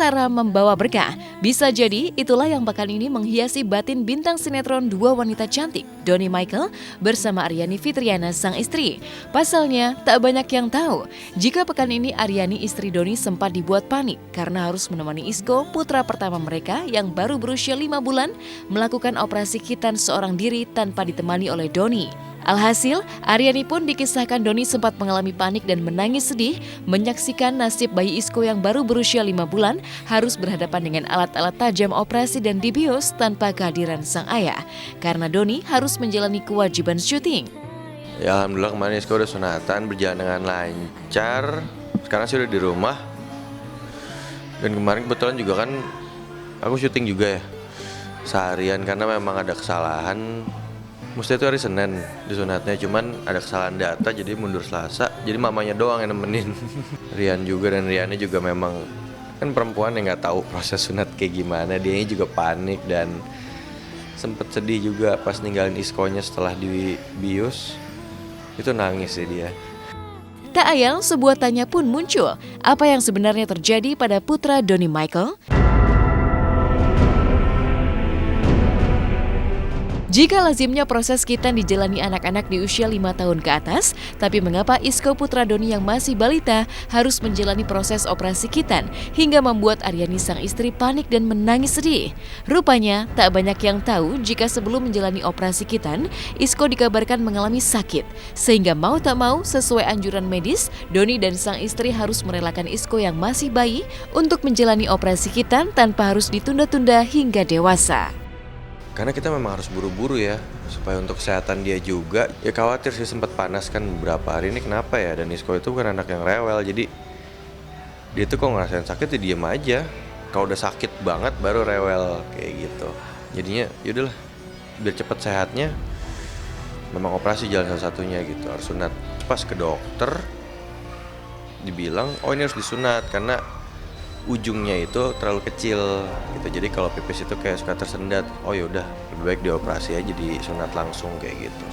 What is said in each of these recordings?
Sarah membawa berkah. Bisa jadi itulah yang pekan ini menghiasi batin bintang sinetron Dua Wanita Cantik, Donny Michael bersama Aryani Fitriana sang istri. Pasalnya, tak banyak yang tahu jika pekan ini Aryani istri Donny sempat dibuat panik karena harus menemani Isko, putra pertama mereka yang baru berusia 5 bulan, melakukan operasi khitan seorang diri tanpa ditemani oleh Donny. Alhasil, Aryani pun dikisahkan Donny sempat mengalami panik dan menangis sedih menyaksikan nasib bayi Isko yang baru berusia 5 bulan harus berhadapan dengan alat-alat tajam operasi dan dibius tanpa kehadiran sang ayah, karena Donny harus menjalani kewajiban syuting. Ya alhamdulillah kemarin Isko udah sunatan, berjalan dengan lancar. Sekarang sih udah di rumah. Dan kemarin kebetulan juga kan aku syuting juga ya seharian karena memang ada kesalahan. Mesti itu hari Senin disunatnya, cuman ada kesalahan data jadi mundur Selasa. Jadi mamanya doang yang nemenin. Rian juga, dan Riannya juga memang kan perempuan yang nggak tahu proses sunat kayak gimana. Dia juga panik dan sempet sedih juga pas ninggalin Iskonya setelah dibius. Itu nangis sih dia. Tak ayal sebuah tanya pun muncul. Apa yang sebenarnya terjadi pada putra Donny Michael? Jika lazimnya proses khitan dijalani anak-anak di usia 5 tahun ke atas, tapi mengapa Isko putra Donny yang masih balita harus menjalani proses operasi khitan hingga membuat Aryani sang istri panik dan menangis sedih? Rupanya tak banyak yang tahu jika sebelum menjalani operasi khitan, Isko dikabarkan mengalami sakit. Sehingga mau tak mau sesuai anjuran medis, Donny dan sang istri harus merelakan Isko yang masih bayi untuk menjalani operasi khitan tanpa harus ditunda-tunda hingga dewasa. Karena kita memang harus buru-buru ya, supaya untuk kesehatan dia juga. Ya khawatir sih, sempat panas kan beberapa hari ini kenapa ya. Dan Isko itu bukan anak yang rewel, jadi dia tuh kalau ngerasain sakit ya diem aja. Kalau udah sakit banget baru rewel kayak gitu. Jadinya yaudahlah, biar cepet sehatnya memang operasi jalan satu-satunya gitu, harus sunat. Pas ke dokter dibilang, oh ini harus disunat karena ujungnya itu terlalu kecil gitu. Jadi kalau pipis itu kayak suka tersendat. Oh yaudah, lebih baik dioperasi aja, disunat langsung kayak gitu.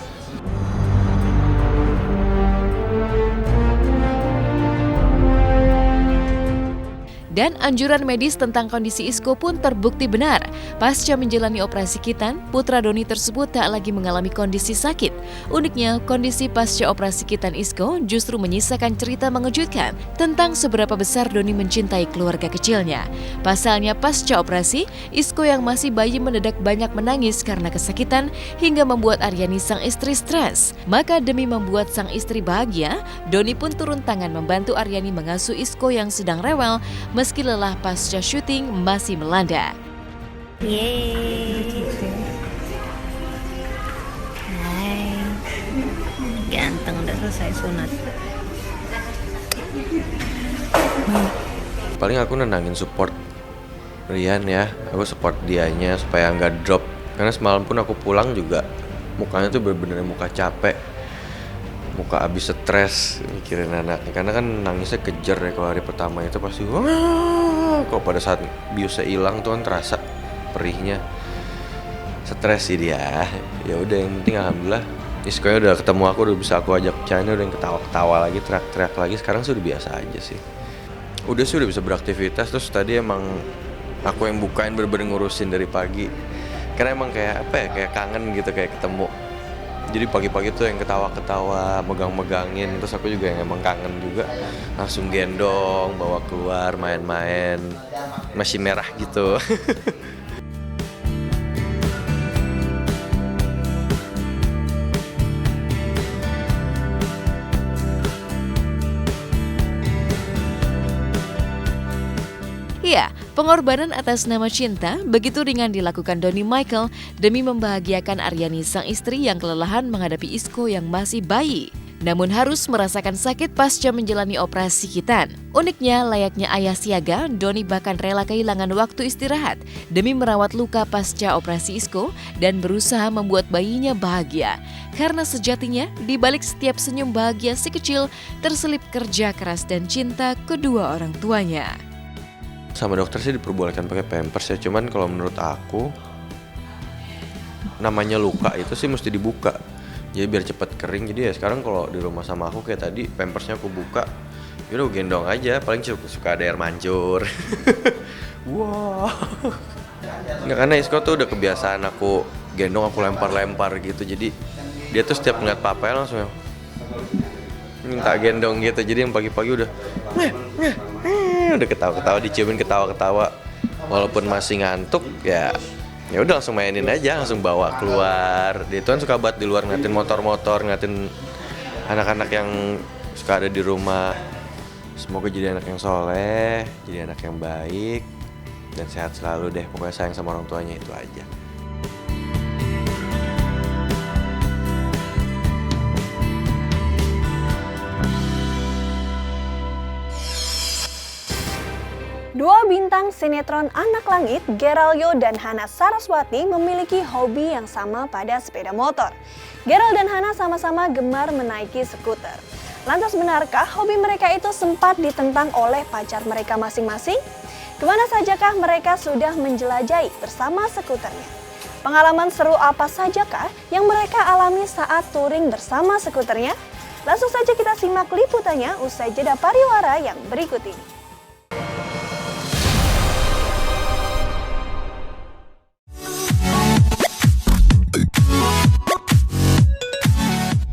Dan anjuran medis tentang kondisi Isko pun terbukti benar. Pasca menjalani operasi khitan, putra Donny tersebut tak lagi mengalami kondisi sakit. Uniknya, kondisi pasca operasi khitan Isko justru menyisakan cerita mengejutkan tentang seberapa besar Donny mencintai keluarga kecilnya. Pasalnya pasca operasi, Isko yang masih bayi mendadak banyak menangis karena kesakitan hingga membuat Aryani sang istri stres. Maka demi membuat sang istri bahagia, Donny pun turun tangan membantu Aryani mengasuh Isko yang sedang rewel meski lelah pasca syuting masih melanda. Yeay. Hai. Ganteng, udah selesai sunat. Paling aku nenangin support Rian ya, aku support dianya supaya nggak drop. Karena semalam pun aku pulang juga mukanya tuh bener-bener muka capek, muka abis stres mikirin anaknya. Karena kan nangisnya kejer ya, kalau hari pertama itu pasti wah, kok pada saat biusnya hilang tuh kan terasa perihnya. Stres sih dia. Ya udah, yang penting alhamdulillah Iskonya udah ketemu aku, udah bisa aku ajak bercanda, udah ketawa-ketawa lagi, teriak-teriak lagi. Sekarang sih udah biasa aja sih. Udah sih udah bisa beraktivitas. Terus tadi emang aku yang bukain, bener-bener ngurusin dari pagi. Karena emang kayak apa ya, kayak kangen gitu, kayak ketemu. Jadi pagi-pagi tuh yang ketawa-ketawa, megang-megangin. Terus aku juga yang emang kangen juga, langsung gendong, bawa keluar, main-main. Masih merah gitu. Ya, pengorbanan atas nama cinta begitu ringan dilakukan Donny Michael demi membahagiakan Aryani sang istri yang kelelahan menghadapi Isko yang masih bayi. Namun harus merasakan sakit pasca menjalani operasi khitan. Uniknya, layaknya ayah siaga, Donny bahkan rela kehilangan waktu istirahat demi merawat luka pasca operasi Isko dan berusaha membuat bayinya bahagia. Karena sejatinya, di balik setiap senyum bahagia si kecil, terselip kerja keras dan cinta kedua orang tuanya. Sama dokter sih diperbolehkan pakai pampers ya, cuman kalau menurut aku namanya luka itu sih mesti dibuka, jadi biar cepet kering. Jadi ya sekarang kalau di rumah sama aku kayak tadi pampersnya aku buka, yaudah gendong aja, paling suka ada air mancur. Wow. Nggak, karena Isko tuh udah kebiasaan aku gendong, aku lempar-lempar gitu. Jadi dia tuh setiap ngeliat papa langsung minta gendong gitu. Jadi yang pagi-pagi udah ketawa-ketawa, diciumin ketawa-ketawa. Walaupun masih ngantuk ya udah langsung mainin aja, langsung bawa keluar. Dia tuh kan suka banget di luar ngeliatin motor-motor, ngeliatin anak-anak yang suka ada di rumah. Semoga jadi anak yang soleh, jadi anak yang baik, dan sehat selalu deh. Pokoknya sayang sama orang tuanya, itu aja. Dua bintang sinetron Anak Langit, Geralyo dan Hana Saraswati memiliki hobi yang sama pada sepeda motor. Geral dan Hana sama-sama gemar menaiki skuter. Lantas benarkah hobi mereka itu sempat ditentang oleh pacar mereka masing-masing? Kemana sajakah mereka sudah menjelajahi bersama skuternya? Pengalaman seru apa sajakah yang mereka alami saat touring bersama skuternya? Langsung saja kita simak liputannya usai jeda pariwara yang berikut ini.